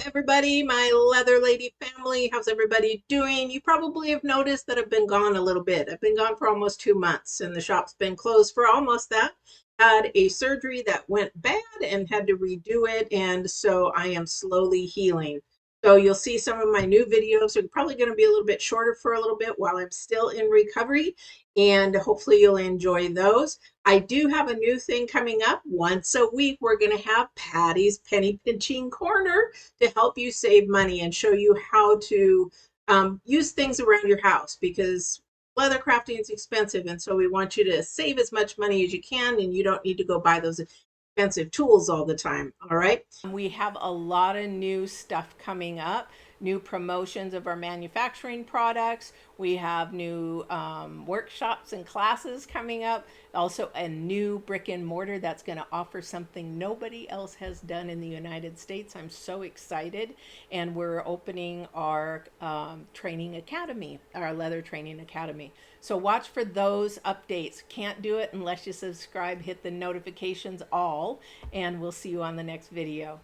everybody, my leather lady family. How's everybody doing? You probably have noticed that I've been gone a little bit. I've been gone for almost 2 months and the shop's been closed for almost that. Had a surgery that went bad and had to redo it, and so I am slowly healing. So you'll see some of my new videos are probably going to be a little bit shorter for a little bit while I'm still in recovery, and hopefully you'll enjoy those. I do have a new thing coming up. Once a week, we're going to have Patty's Penny Pinching Corner to help you save money and show you how to use things around your house, because leather crafting is expensive. And so we want you to save as much money as you can, and you don't need to go buy those expensive tools all the time. All right. We have a lot of new stuff coming up, new promotions of our manufacturing products. We have new workshops and classes coming up. Also, a new brick and mortar that's going to offer something nobody else has done in the United States. I'm so excited. And we're opening our training academy, our leather training academy. So watch for those updates. Can't do it unless you subscribe, hit the notifications all, and we'll see you on the next video.